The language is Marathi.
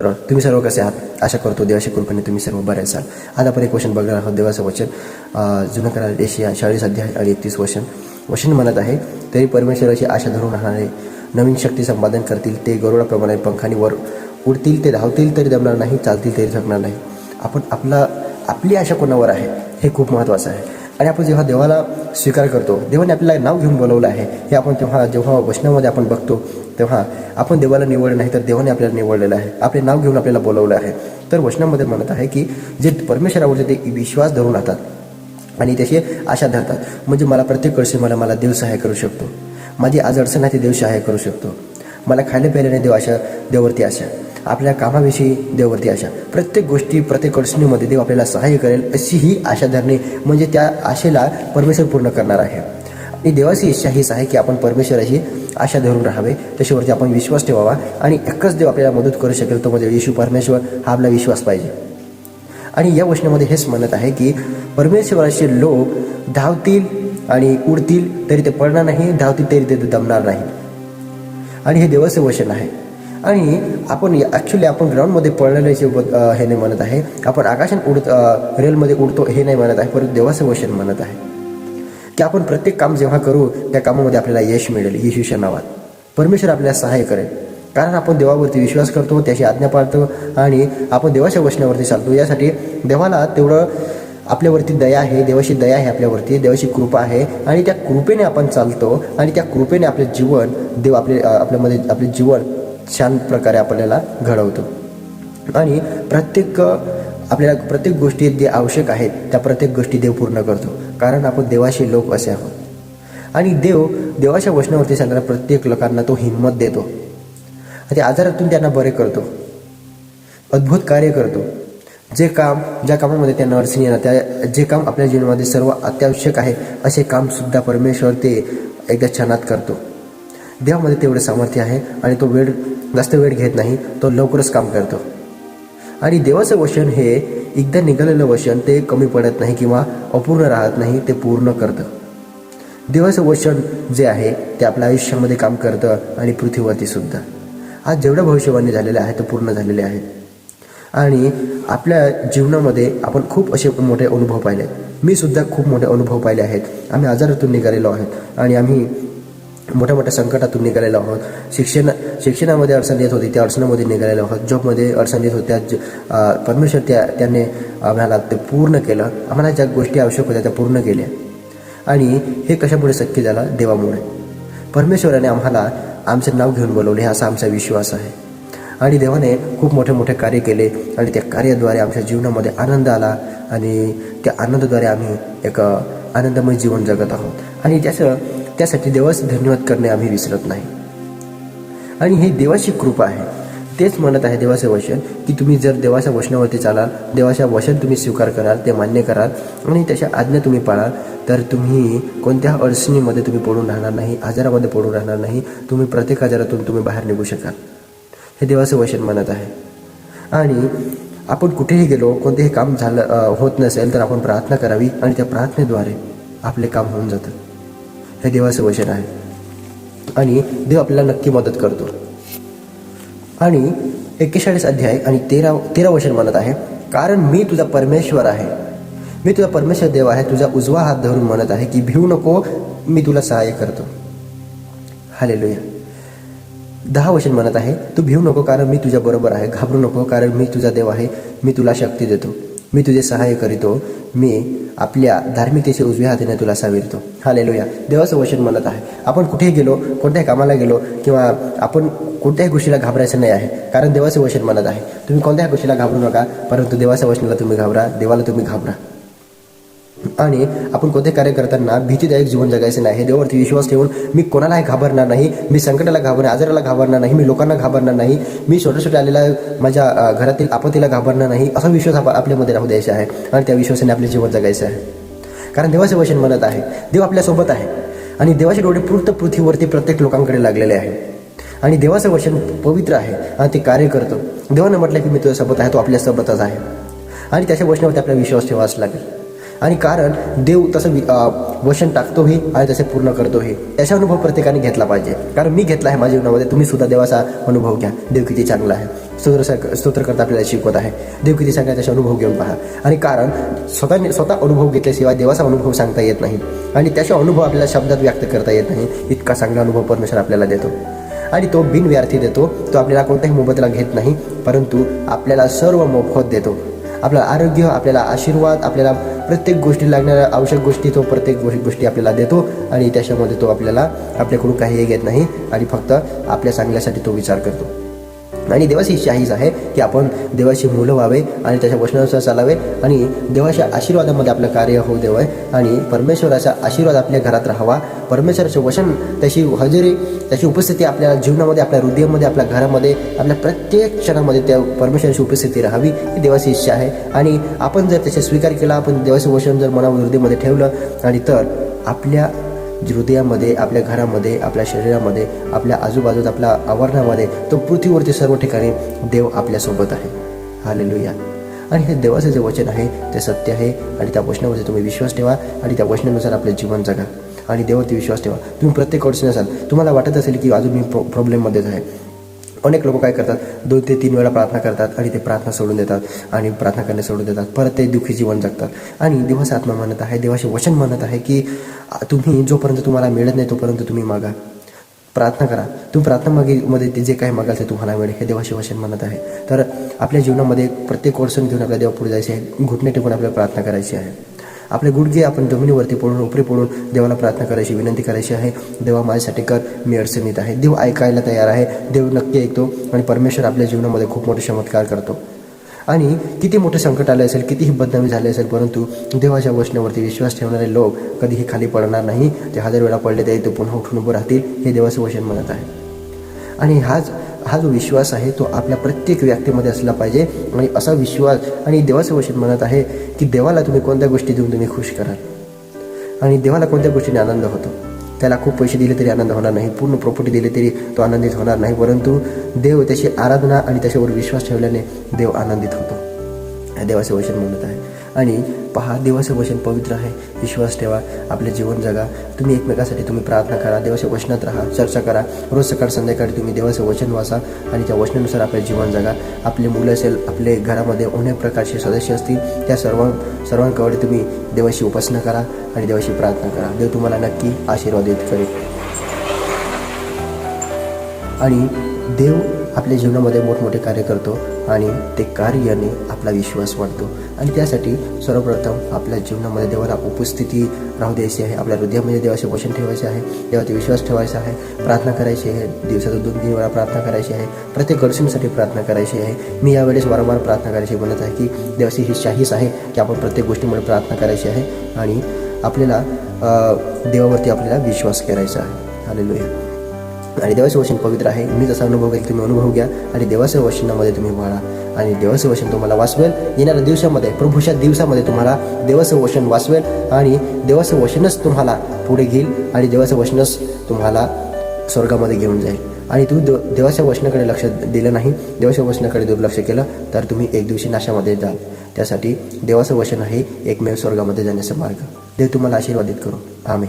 तुम्ही सर्व कसे आहात? आशा करतो देवाच्या कृपेने तुम्ही सर्व बरे असाल. आज आपण एक क्वेश्चन बघणार आहोत. देवाचं वचन जुनं करार एशिया 40 अध्याय आणि 31 वचन म्हणत आहे, तरी परमेश्वराची आशा धरून राहणारे नवीन शक्ती संपादन करतील. ते गरुडाप्रमाणे पंखांनी वर उडतील. ते धावतील तरी दमणार नाही, चालतील तरी थकणार नाही. आपण आपली आशा कोणावर आहे हे खूप महत्त्वाचं आहे. आणि आपण जेव्हा देवाला स्वीकार करतो, देवाने आपल्याला नाव घेऊन बोलवलं आहे हे आपण जेव्हा वचनामध्ये आपण बघतो, तेव्हा आपण देवाला निवडलं नाही तर देवाने आपल्याला निवडलेलं आहे. आपले नाव घेऊन आपल्याला बोलवलं आहे. तर वचनामध्ये म्हणत आहे की जे परमेश्वरावरचे ते विश्वास धरून राहतात आणि त्याची आशा धरतात. म्हणजे मला प्रत्येक वर्षी मला देव सहाय्य करू शकतो. माझी आज अडचण आहे ते देव सहाय्य करू शकतो. मला खायला प्यायला नाही देवावरती आशा, आपल्या कामाविषयी देवावरती आशा, प्रत्येक गोष्टी प्रत्येक अडचणीमध्ये देव आपल्याला सहाय्य करेल अशी ही आशा धरणे म्हणजे त्या आशेला परमेश्वर पूर्ण करणार आहे. आणि देवाची इच्छा हीच आहे की आपण परमेश्वराची आशा धरून राहावे, त्याच्यावरती आपण विश्वास ठेवावा. आणि एकच देव आपल्याला मदत करू शकेल, तो म्हणजे येशू परमेश्वर. हा आपला विश्वास पाहिजे. आणि या वचनामध्ये हेच म्हणत आहे की परमेश्वराचे लोक धावतील आणि उडतील तरी ते पडणार नाही, धावतील तरी ते दमणार नाही. आणि हे देवाचे वचन आहे. आणि आपण आपण ग्राउंडमध्ये पळलेल्याचे हे नाही म्हणत आहे, आपण आकाशात रेलमध्ये उडतो हे नाही म्हणत आहे, परंतु देवाचं वचन म्हणत आहे की आपण प्रत्येक काम जेव्हा करू त्या कामामध्ये आपल्याला यश मिळेल. येशूच्या नावात परमेश्वर आपल्याला सहाय्य करेल, कारण आपण देवावरती विश्वास करतो, त्याची आज्ञा पाळतो आणि आपण देवाच्या वचनावरती चालतो. यासाठी देवाला तेवढं आपल्यावरती दया आहे, देवाची दया आहे आपल्यावरती, देवाची कृपा आहे. आणि त्या कृपेने आपण चालतो आणि त्या कृपेने आपले जीवन देव आपल्यामध्ये आपले जीवन छान प्रकारे आपल्याला घडवतो. आणि आपल्याला प्रत्येक गोष्टी जे आवश्यक आहेत त्या प्रत्येक गोष्टी देव पूर्ण करतो, कारण आपण देवाशी लोक असे आहोत. आणि देवाच्या वचनावरती चालणाऱ्या प्रत्येक लोकांना तो हिंमत देतो. ते आजारातून त्यांना बरे करतो, अद्भुत कार्य करतो. ज्या कामामध्ये त्यांना अडचणी येणार, जे काम आपल्या जीवनामध्ये सर्व अत्यावश्यक आहे असे कामसुद्धा परमेश्वर ते एकदा क्षणात करतो. देवामध्ये तेवढे सामर्थ्य आहे आणि तो जास्त वेळ घेत नाही, तो लवकरच काम करतो. आणि देवाचं वचन हे एकदा निघालेलं वचन ते कमी पडत नाही किंवा अपूर्ण राहत नाही, ते पूर्ण करतं. देवाचं वचन जे आहे ते आपल्या आयुष्यामध्ये काम करतं आणि पृथ्वीवरती सुद्धा. आज जेवढ्या भविष्यवाणी झालेल्या आहेत ते पूर्ण झालेले आहेत. आणि आपल्या जीवनामध्ये आपण खूप असे मोठे अनुभव पाहिले. मी सुद्धा खूप मोठे अनुभव पाहिले आहेत. आम्ही आजारातून निघालेलो आहोत आणि आम्ही मोठ्या मोठ्या संकटातून निघालेलो आहोत. शिक्षणामध्ये अडचण येत होती, त्या अडचणीमध्ये निघालेलो आहोत. जॉबमध्ये अडचण येत होत्या, परमेश्वर त्याने आम्हाला ते पूर्ण केलं. आम्हाला ज्या गोष्टी आवश्यक होत्या त्या पूर्ण केल्या. आणि हे कशामुळे शक्य झालं? देवामुळे. परमेश्वराने आम्हाला आमचं नाव घेऊन बोलवले असा आमचा विश्वास आहे. आणि देवाने खूप मोठे मोठे कार्य केले आणि त्या कार्याद्वारे आमच्या जीवनामध्ये आनंद आला आणि त्या आनंदाद्वारे आम्ही एक आनंदमय जीवन जगत आहोत. आणि त्यासाठी देवाचे धन्यवाद करणे आम्ही विसरत नाही. आणि हे देवाची कृपा आहे. तेच म्हणत आहे देवाचे वचन की तुम्ही जर देवाच्या वचनावरती चालाल, देवाच्या वचन तुम्ही स्वीकार कराल, ते मान्य कराल आणि त्याच्या आज्ञा तुम्ही पाळाल, तर तुम्ही कोणत्या अडचणीमध्ये तुम्ही पडून राहणार नाही, आजारामध्ये पडून राहणार नाही. तुम्ही प्रत्येक आजारातून तुम्ही बाहेर निघू शकाल. हे देवाचं वचन म्हणत आहे. आणि आपण कुठेही गेलो, कोणतेही काम होत नसेल तर आपण प्रार्थना करावी आणि त्या प्रार्थनेद्वारे आपले काम होऊन जातं. हे देवाचं वचन आहे. आणि देव आपल्याला नक्की मदत करतो. आणि 41 अध्याय आणि 13 वचन म्हणत आहे, कारण मी तुझा परमेश्वर आहे, मी तुझा परमेश्वर देव आहे, तुझा उजवा हात धरून म्हणत आहे की भिवू नको, मी तुला सहाय्य करतो. हालेलुया. 10 वचन म्हणत आहे, तू भिवू नको कारण मी तुझ्या बरोबर आहे, घाबरू नको कारण मी तुझा देव आहे, मी तुला शक्ती देतो, मी तुझे सहाय्य करीतो, मी आपल्या धार्मिकतेच्या उजव्या हाताने तुला साविरतो. हालेलुया. देवाचं वचन म्हणत आहे. आपण कुठेही गेलो, कोणत्याही कामाला गेलो किंवा आपण कोणत्याही गोष्टीला घाबरायचं नाही आहे, कारण देवाचं वचन म्हणत आहे तुम्ही कोणत्याही गोष्टीला घाबरू नका, परंतु देवाच्या वचनाला तुम्ही घाबरा, देवाला तुम्ही घाबरा. आणि आपण कोणते कार्य करताना भीतीदायक जीवन जगायचं नाही. हे देवावरती विश्वास ठेवून मी कोणालाही घाबरणार नाही, मी संकटाला घाबरणार, आजाराला घाबरणार नाही, मी लोकांना घाबरणार नाही, मी छोट्या आलेल्या माझ्या घरातील आपत्तीला घाबरणार नाही, असा विश्वास आपल्यामध्ये राहू द्यायचा आहे. आणि त्या विश्वासाने आपले जीवन जगायचं आहे. कारण देवाचे वचन म्हणत आहे देव आपल्यासोबत आहे आणि देवाचे डोळे पृथ्वीवरती प्रत्येक लोकांकडे लागलेले आहे. आणि देवाचं वचन पवित्र आहे आणि ते कार्य करतो. देवाने म्हटलं की मी तुझ्यासोबत आहे, तो आपल्यासोबतच आहे. आणि त्याच्या वचनावरती आपला विश्वास ठेवावाच लागेल. आणि कारण देव तसं वचन टाकतोही आणि तसे पूर्ण करतोही. त्याचा अनुभव प्रत्येकाने घेतला पाहिजे, कारण मी घेतला आहे माझ्या जीवनामध्ये. तुम्ही सुद्धा देवाचा अनुभव घ्या. देव किती चांगला आहे. स्तोत्र करता आपल्याला शिकवत आहे. देव किती सांगा त्याचे अनुभव घेऊन पहा. आणि कारण स्वतः अनुभव घेतल्याशिवाय देवाचा अनुभव सांगता येत नाही आणि त्याचा अनुभव आपल्याला शब्दात व्यक्त करता येत नाही. इतका चांगला अनुभव परमेश्वर आपल्याला देतो आणि तो बिनव्यर्थी देतो. तो आपल्याला कोणत्याही मोबदला घेत नाही, परंतु आपल्याला सर्व मोफत देतो. आपलं आरोग्य, आपल्याला आशीर्वाद, आपल्याला प्रत्येक गोष्टी लागणाऱ्या आवश्यक गोष्टी तो प्रत्येक गोष्टी आपल्याला देतो आणि त्याच्यामध्ये तो आपल्याला आपल्याकडून काहीही घेत नाही आणि फक्त आपल्या चांगल्यासाठी तो विचार करतो. आणि देवाची इच्छा हीच आहे की आपण देवाची मुलं व्हावे आणि त्याच्या वचनानुसार चालावे आणि देवाच्या आशीर्वादामध्ये आपलं कार्य होऊ देवाय आणि परमेश्वराचा आशीर्वाद आपल्या घरात राहावा. परमेश्वराचे वचन, त्याची हजेरी, त्याची उपस्थिती आपल्या जीवनामध्ये, आपल्या हृदयामध्ये, आपल्या घरामध्ये, आपल्या प्रत्येक क्षणामध्ये त्या परमेश्वराची उपस्थिती राहावी ही देवाची इच्छा आहे. आणि आपण जर त्याचा स्वीकार केला, आपण देवाचं वचन जर मनावर हृदयामध्ये ठेवलं आणि तर आपल्या हृदयामध्ये, आपल्या घरामध्ये, आपल्या शरीरामध्ये, आपल्या आजूबाजूत, आपल्या आवरणामध्ये, तो पृथ्वीवरती सर्व ठिकाणी देव आपल्यासोबत आहे. हालेलुया. आणि हे देवाचं जे वचन आहे ते सत्य आहे आणि त्या वचनावरती तुम्ही विश्वास ठेवा आणि त्या वचनानुसार आपले जीवन जगा आणि देवावरती विश्वास ठेवा. तुम्ही प्रत्येक अडचणी असाल, तुम्हाला वाटत असेल की अजून मी प्रॉब्लेममध्येच आहे. अनेक लोक काय करतात, 2 ते 3 वेळा प्रार्थना करतात आणि ते प्रार्थना सोडून देतात आणि प्रार्थना करणे सोडून देतात. परत ते दुःखी जीवन जगतात आणि देवाचा आत्मा म्हणत आहे, देवाचे वचन म्हणत आहे की तुम्ही जोपर्यंत तुम्हाला मिळत नाही तोपर्यंत तुम्ही मागा, प्रार्थना करा. तुम्ही प्रार्थनामध्ये ते जे काही मागाल ते तुम्हाला मिळेल, हे देवाचे वचन म्हणत आहे. तर आपल्या जीवनामध्ये प्रत्येक अडचण घेऊन आपल्या देवा पुढे जायचे आहे. घुटणे टेकून आपल्याला प्रार्थना करायची आहे. आपले गुडघे आपण जमिनीवरती पडून, उपरी पडून देवाला प्रार्थना करायची, विनंती करायची आहे. देवा माझ्यासाठी कर, मी अडचणीत आहे. देव ऐकायला तयार आहे. देव नक्की ऐकतो आणि परमेश्वर आपल्या जीवनामध्ये खूप मोठे चमत्कार करतो. आणि किती मोठे संकट आले असेल, कितीही बदनामी झाली असेल, परंतु देवाच्या वचनावरती विश्वास ठेवणारे लोक कधीही खाली पडणार नाही. ते 1000 वेळा पडले तरी ते पुन्हा उठून उभं राहतील, हे देवाचं वचन म्हणत आहे. आणि हा जो विश्वास आहे तो आपल्या प्रत्येक व्यक्तीमध्ये असला पाहिजे. आणि असा विश्वास, आणि देवाचं वचन म्हणत आहे की देवाला तुम्ही कोणत्या गोष्टी देऊन तुम्ही खुश कराल आणि देवाला कोणत्या गोष्टीने आनंद होतो. त्याला खूप पैसे दिले तरी आनंद होणार नाही, पूर्ण प्रॉपर्टी दिली तरी तो आनंदित होणार नाही, परंतु देव त्याची आराधना आणि त्याच्यावर विश्वास ठेवल्याने देव आनंदित होतो. हे देवाचे वचन म्हणत आहे. आणि पहा, देवाचं वचन पवित्र आहे. विश्वास ठेवा, आपले जीवन जगा. तुम्ही एकमेकासाठी तुम्ही प्रार्थना करा, देवाच्या वचनात राहा, चर्चा करा. रोज सकाळ संध्याकाळी तुम्ही देवाचं वचन वाचा आणि त्या वचनानुसार आपले जीवन जगा. आपले मुलं असेल, आपले घरामध्ये अनेक प्रकारचे सदस्य असतील, त्या सर्वांकडे तुम्ही देवाची उपासना करा आणि देवाची प्रार्थना करा. देव तुम्हाला नक्की आशीर्वादित करेल. आणि देव आपल्या जीवनामध्ये मोठमोठे कार्य करतो आणि ते कार्याने आपला विश्वास वाढतो. आणि त्यासाठी सर्वप्रथम आपल्या जीवनामध्ये देवाला उपस्थिती राहू द्यायची आहे. आपल्या हृदयामध्ये देवाचे वचन ठेवायचे आहे, देवाचा विश्वास ठेवायचा आहे, प्रार्थना करायची आहे. दिवसातून 2-3 वेळा प्रार्थना करायची आहे. प्रत्येक अडचणीसाठी प्रार्थना करायची आहे. मी यावेळेस वारंवार प्रार्थना करायची म्हणत आहे की देवाची ही इच्छा आहे की आपण प्रत्येक गोष्टीमध्ये प्रार्थना करायची आहे आणि आपल्याला देवावरती आपल्याला विश्वास करायचा आहे. हालेलुया. आणि देवाचं वचन पवित्र आहे. मी जसा अनुभव घेईल तुम्ही अनुभव घ्या आणि देवाच्या वचनामध्ये तुम्ही वाढा आणि देवाचं वचन तुम्हाला वाचवेल. येणाऱ्या दिवसामध्ये, प्रभूच्या दिवसामध्ये तुम्हाला देवाचं वचन वाचवेल आणि देवाचं वचनच तुम्हाला पुढे घेईल आणि देवाचं वचनच तुम्हाला स्वर्गामध्ये घेऊन जाईल. आणि तुम्ही देवाच्या वचनाकडे लक्ष दिलं नाही, देवाच्या वचनाकडे दुर्लक्ष केलं तर तुम्ही एक दिवशी नाशामध्ये जाल. त्यासाठी देवाचं वचन आहे एकमेव स्वर्गामध्ये जाण्याचा मार्ग. देव तुम्हाला आशीर्वादित करो. आमेन.